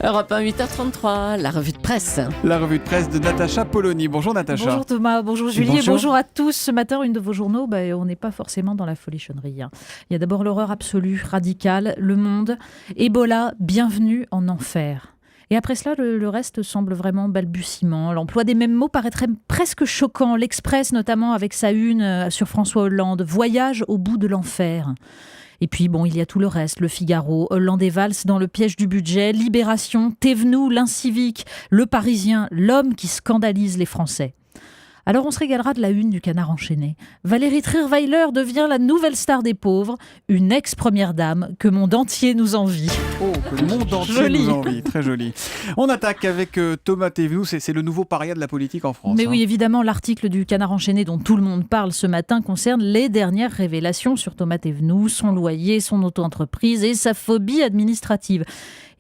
Europe 1, 8h33, la revue de presse. La revue de presse de Natacha Polony. Bonjour Natacha. Bonjour Thomas, bonjour Julie, Bonjour. et bonjour à tous. Ce matin, une de vos journaux, on n'est pas forcément dans la folichonnerie. Il y a d'abord l'horreur absolue, radicale, Le Monde, Ebola, bienvenue en enfer. Et après cela, le reste semble vraiment balbutiement. L'emploi des mêmes mots paraîtrait presque choquant. L'Express, notamment, avec sa une sur François Hollande, voyage au bout de l'enfer. Et puis, il y a tout le reste. Le Figaro, Hollande et Valls dans le piège du budget, Libération, Thévenoud, l'incivique, Le Parisien, l'homme qui scandalise les Français. Alors on se régalera de la une du Canard enchaîné. Valérie Trierweiler devient la nouvelle star des pauvres, une ex-première dame que monde entier nous envie. Oh, que le monde entier Joli. nous envie, très joli. On attaque avec Thomas Thévenoud, c'est le nouveau paria de la politique en France. Mais oui, évidemment, l'article du Canard enchaîné dont tout le monde parle ce matin concerne les dernières révélations sur Thomas Thévenoud, son loyer, son auto-entreprise et sa phobie administrative.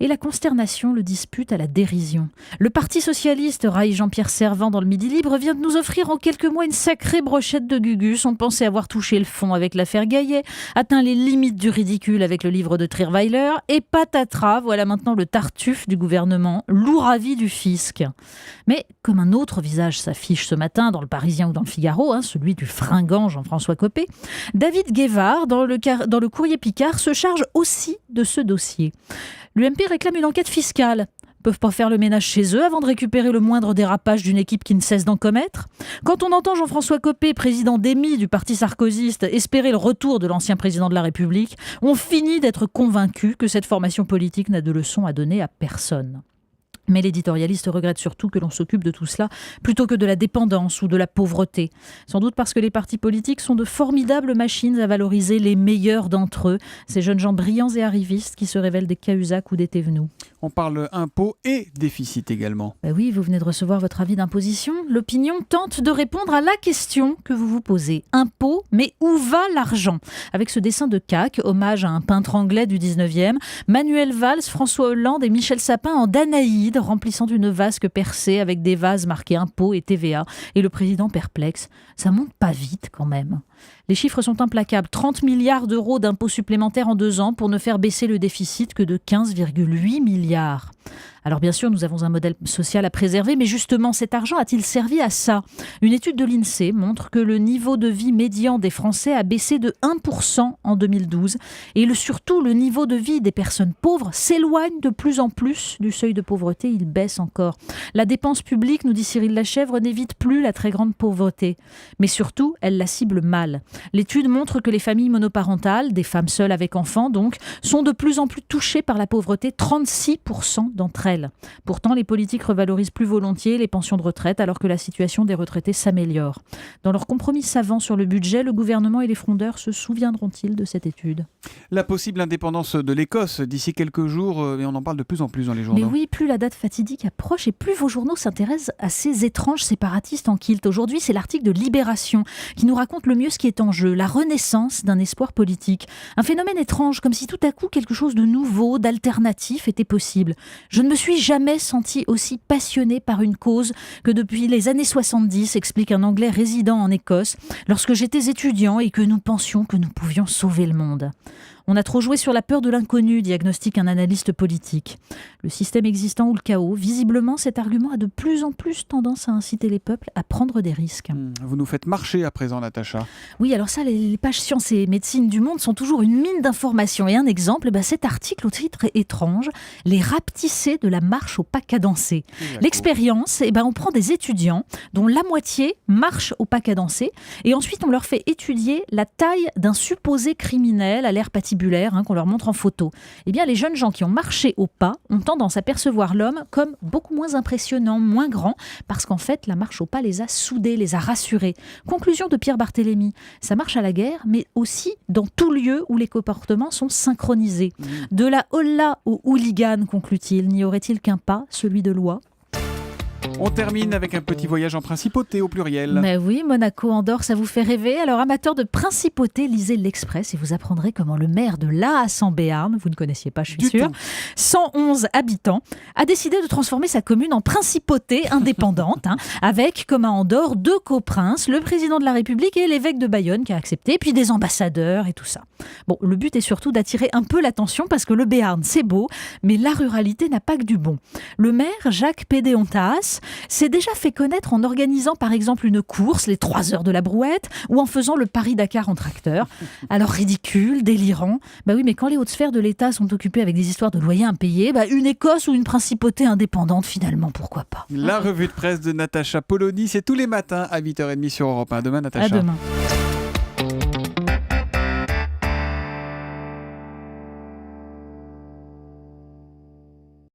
Et la consternation le dispute à la dérision. Le Parti socialiste, raille Jean-Pierre Servan dans le Midi Libre, vient de nous offrir en quelques mois une sacrée brochette de gugus. On pensait avoir touché le fond avec l'affaire Gaillet, atteint les limites du ridicule avec le livre de Trierweiler, et patatras, voilà maintenant le tartuffe du gouvernement, lourd avis du fisc. Mais comme un autre visage s'affiche ce matin dans le Parisien ou dans le Figaro, celui du fringant Jean-François Copé, David Guevard, dans le Courrier Picard, se charge aussi de ce dossier. L'UMP réclame une enquête fiscale. Peuvent pas faire le ménage chez eux avant de récupérer le moindre dérapage d'une équipe qui ne cesse d'en commettre. Quand on entend Jean-François Copé, président d'EMI du parti sarkozyste, espérer le retour de l'ancien président de la République, on finit d'être convaincu que cette formation politique n'a de leçons à donner à personne. Mais l'éditorialiste regrette surtout que l'on s'occupe de tout cela plutôt que de la dépendance ou de la pauvreté. Sans doute parce que les partis politiques sont de formidables machines à valoriser les meilleurs d'entre eux, ces jeunes gens brillants et arrivistes qui se révèlent des Cahuzac ou des Thévenoud. On parle impôts et déficit également. Oui, vous venez de recevoir votre avis d'imposition. L'opinion tente de répondre à la question que vous vous posez. Impôts, mais où va l'argent ? Avec ce dessin de Cac, hommage à un peintre anglais du 19e, Manuel Valls, François Hollande et Michel Sapin en Danaïde, remplissant une vasque percée avec des vases marqués impôts et TVA. Et le président perplexe. Ça monte pas vite quand même. Les chiffres sont implacables. 30 milliards d'euros d'impôts supplémentaires en 2 ans pour ne faire baisser le déficit que de 15,8 milliards. Alors bien sûr, nous avons un modèle social à préserver, mais justement, cet argent a-t-il servi à ça ? Une étude de l'INSEE montre que le niveau de vie médian des Français a baissé de 1% en 2012 et surtout le niveau de vie des personnes pauvres s'éloigne de plus en plus du seuil de pauvreté, il baisse encore. La dépense publique, nous dit Cyril Lachèvre, n'évite plus la très grande pauvreté, mais surtout, elle la cible mal. L'étude montre que les familles monoparentales, des femmes seules avec enfants donc, sont de plus en plus touchées par la pauvreté, 36% d'entre elles. Pourtant, les politiques revalorisent plus volontiers les pensions de retraite alors que la situation des retraités s'améliore. Dans leur compromis savant sur le budget, le gouvernement et les frondeurs se souviendront-ils de cette étude ? La possible indépendance de l'Écosse d'ici quelques jours, et on en parle de plus en plus dans les journaux. Mais oui, plus la date fatidique approche et plus vos journaux s'intéressent à ces étranges séparatistes en kilt. Aujourd'hui, c'est l'article de Libération qui nous raconte le mieux ce qui est en jeu, la renaissance d'un espoir politique. Un phénomène étrange, comme si tout à coup quelque chose de nouveau, d'alternatif était possible. Je ne me suis jamais senti aussi passionné par une cause que depuis les années 70, explique un Anglais résident en Écosse, lorsque j'étais étudiant et que nous pensions que nous pouvions sauver le monde. On a trop joué sur la peur de l'inconnu, diagnostique un analyste politique. Le système existant ou le chaos, visiblement, cet argument a de plus en plus tendance à inciter les peuples à prendre des risques. Vous nous faites marcher à présent, Natacha. Oui, alors ça, les pages sciences et médecine du Monde sont toujours une mine d'informations. Et un exemple, cet article au titre étrange, les rapetissés de la marche au pas cadencé. L'expérience, on prend des étudiants dont la moitié marche au pas cadencé et ensuite on leur fait étudier la taille d'un supposé criminel à l'air patibulaire qu'on leur montre en photo. Eh bien, les jeunes gens qui ont marché au pas ont tendance à percevoir l'homme comme beaucoup moins impressionnant, moins grand, parce qu'en fait, la marche au pas les a soudés, les a rassurés. Conclusion de Pierre Barthélémy, ça marche à la guerre, mais aussi dans tout lieu où les comportements sont synchronisés. De la holla au hooligan, conclut-il, n'y aurait-il qu'un pas, celui de loi ? On termine avec un petit voyage en principauté au pluriel. Mais oui, Monaco, Andorre, ça vous fait rêver. Alors, amateurs de principauté, lisez l'Express et vous apprendrez comment le maire de Laas en Béarn, vous ne connaissiez pas, je suis sûre, 111 habitants, a décidé de transformer sa commune en principauté indépendante, avec, comme à Andorre, 2 coprinces, le président de la République et l'évêque de Bayonne qui a accepté, puis des ambassadeurs et tout ça. Bon, le but est surtout d'attirer un peu l'attention parce que le Béarn, c'est beau, mais la ruralité n'a pas que du bon. Le maire, Jacques Pédéontas, s'est déjà fait connaître en organisant par exemple une course, les 3 heures de la brouette, ou en faisant le Paris-Dakar en tracteur. Alors ridicule, délirant, bah oui, mais quand les hautes sphères de l'État sont occupées avec des histoires de loyers impayés, une Écosse ou une principauté indépendante finalement, pourquoi pas. La revue de presse de Natacha Polony, c'est tous les matins à 8h30 sur Europe 1. Demain, Natacha. À demain.